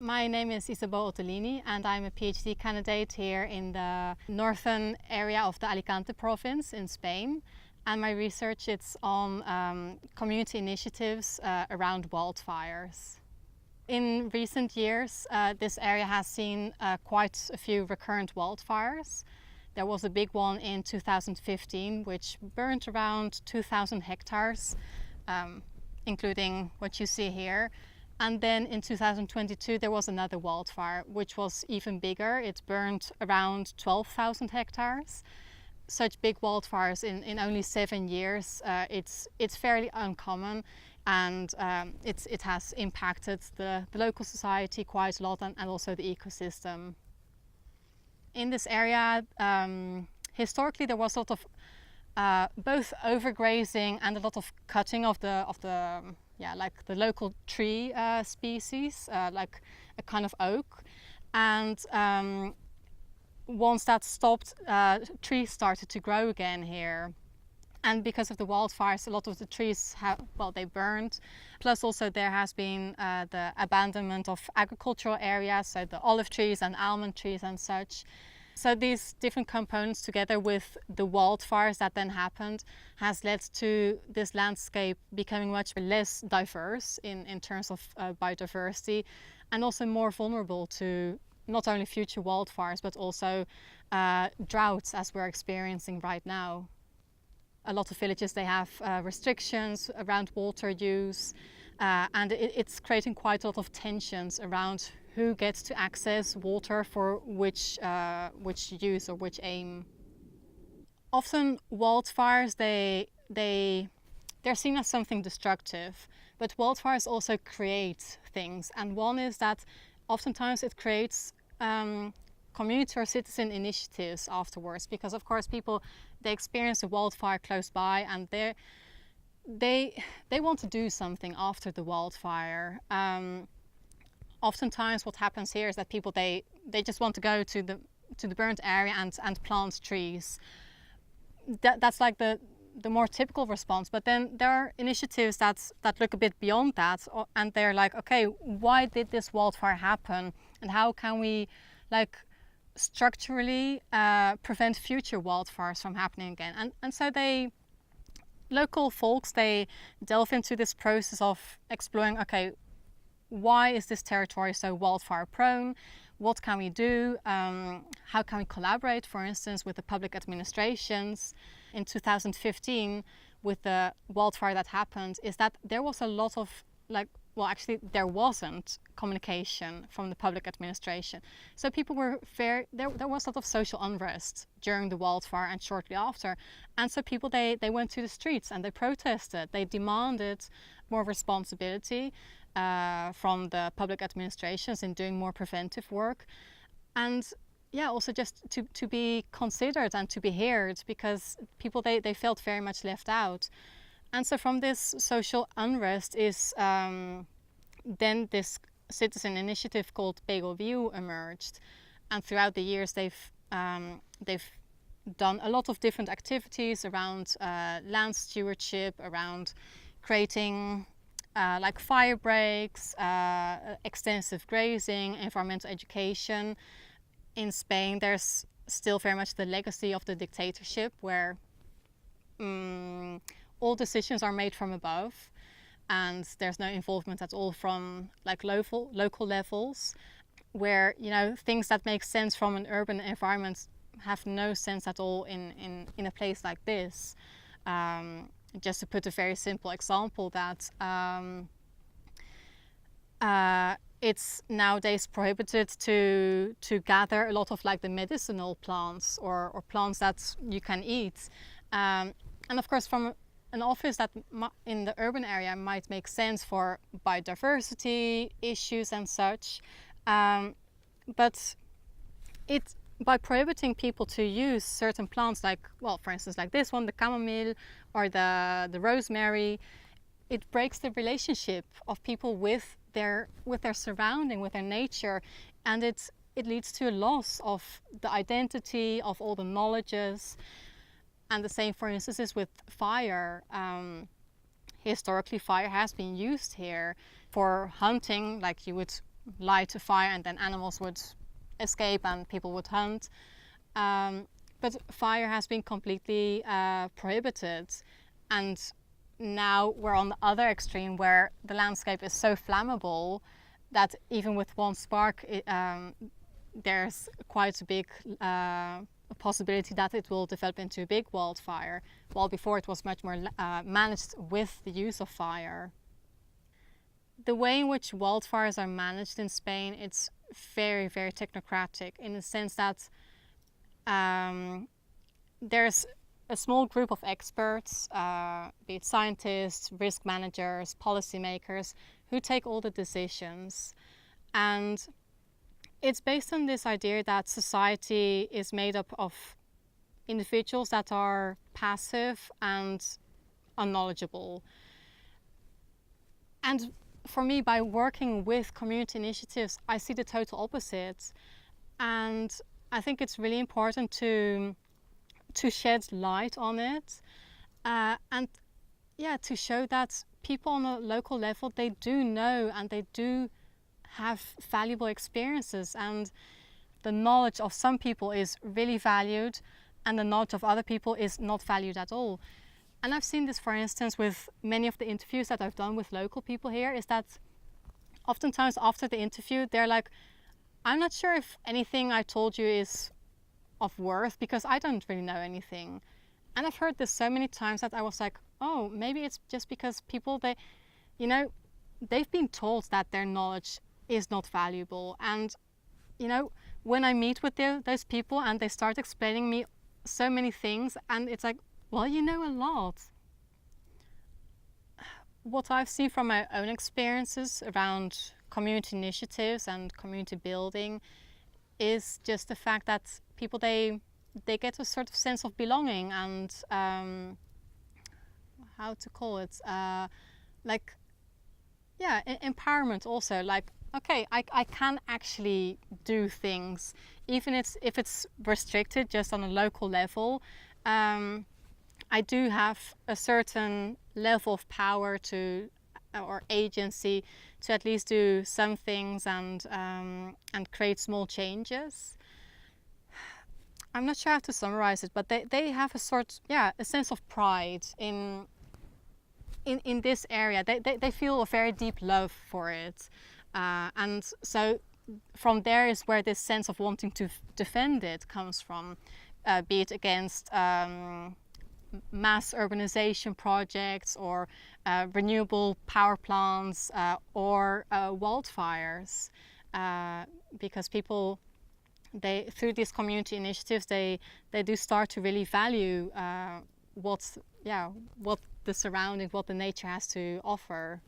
My name is Isabel Ottolini and I'm a PhD candidate here in the northern area of the Alicante province in Spain. And my research is on community initiatives around wildfires. In recent years, this area has seen quite a few recurrent wildfires. There was a big one in 2015 which burned around 2,000 hectares, including what you see here. And then in 2022 there was another wildfire which was even bigger. It burned around 12,000 hectares. Such big wildfires in only 7 years, it's fairly uncommon, and it has impacted the local society quite a lot, and also the ecosystem. In this area, historically there was a lot of both overgrazing and a lot of cutting of the like the local tree species, like a kind of oak. And once that stopped, trees started to grow again here. And because of the wildfires, a lot of the trees they burned. Plus also there has been the abandonment of agricultural areas, so the olive trees and almond trees and such. So these different components together with the wildfires that then happened has led to this landscape becoming much less diverse in terms of biodiversity, and also more vulnerable to not only future wildfires but also droughts as we're experiencing right now. A lot of villages, they have restrictions around water use, and it's creating quite a lot of tensions around who gets to access water for which use or which aim. Often wildfires, they're seen as something destructive, but wildfires also create things, and one is that oftentimes it creates community or citizen initiatives afterwards, because of course people, they experience a wildfire close by and they want to do something after the wildfire. Oftentimes what happens here is that people, they just want to go to the burnt area and plant trees. That's like the more typical response, but then there are initiatives that look a bit beyond that, and they're like, okay, why did this wildfire happen, and how can we structurally prevent future wildfires from happening again? And so local folks, they delve into this process of exploring, okay, why is this territory so wildfire prone? What can we do? How can we collaborate, for instance, with the public administrations? In 2015, with the wildfire that happened, is that there was a lot of actually there wasn't communication from the public administration. So people were there was a lot of social unrest during the wildfire and shortly after. And so people, they went to the streets and they protested. They demanded more responsibility from the public administrations in doing more preventive work. And also just to be considered and to be heard, because people, they felt very much left out. And so from this social unrest is then this citizen initiative called Pego Viu emerged. And throughout the years they've done a lot of different activities around land stewardship, around creating fire breaks, extensive grazing, environmental education. In Spain there's still very much the legacy of the dictatorship, where all decisions are made from above and there's no involvement at all from local levels, where things that make sense from an urban environment have no sense at all in a place like this. Just to put a very simple example, that it's nowadays prohibited to gather a lot of the medicinal plants or plants that you can eat. And of course from an office that in the urban area might make sense for biodiversity issues and such, but by prohibiting people to use certain plants, for instance like this one, the chamomile or the rosemary, it breaks the relationship of people with their surrounding, with their nature, and it leads to a loss of the identity, of all the knowledges. And the same, for instance, is with fire. Historically, fire has been used here for hunting, like you would light a fire and then animals would escape and people would hunt. But fire has been completely prohibited, and now we're on the other extreme where the landscape is so flammable that even with one spark there's quite a big possibility that it will develop into a big wildfire, while before it was much more managed with the use of fire. The way in which wildfires are managed in Spain, it's very, very technocratic, in the sense that there's a small group of experts, be it scientists, risk managers, policymakers, who take all the decisions. And it's based on this idea that society is made up of individuals that are passive and unknowledgeable. And for me, by working with community initiatives, I see the total opposite. And I think it's really important to shed light on it, and to show that people on a local level, they do know and they do have valuable experiences, and the knowledge of some people is really valued and the knowledge of other people is not valued at all. And I've seen this, for instance, with many of the interviews that I've done with local people here, is that oftentimes after the interview they're like, I'm not sure if anything I told you is of worth because I don't really know anything. And I've heard this so many times that I was like, oh, maybe it's just because people, they've been told that their knowledge is not valuable. And when I meet with those people and they start explaining me so many things, and it's like, well, you know a lot. What I've seen from my own experiences around community initiatives and community building is just the fact that people, they get a sort of sense of belonging and how to call it, empowerment also. Like, okay, I can actually do things, even if it's restricted just on a local level. I do have a certain level of power or agency to at least do some things and create small changes. I'm not sure how to summarize it, but they have a sense of pride in this area. They feel a very deep love for it, and so from there is where this sense of wanting to defend it comes from, be it against mass urbanization projects or renewable power plants or wildfires, because people, through these community initiatives, they do start to really value what the surroundings, what the nature has to offer.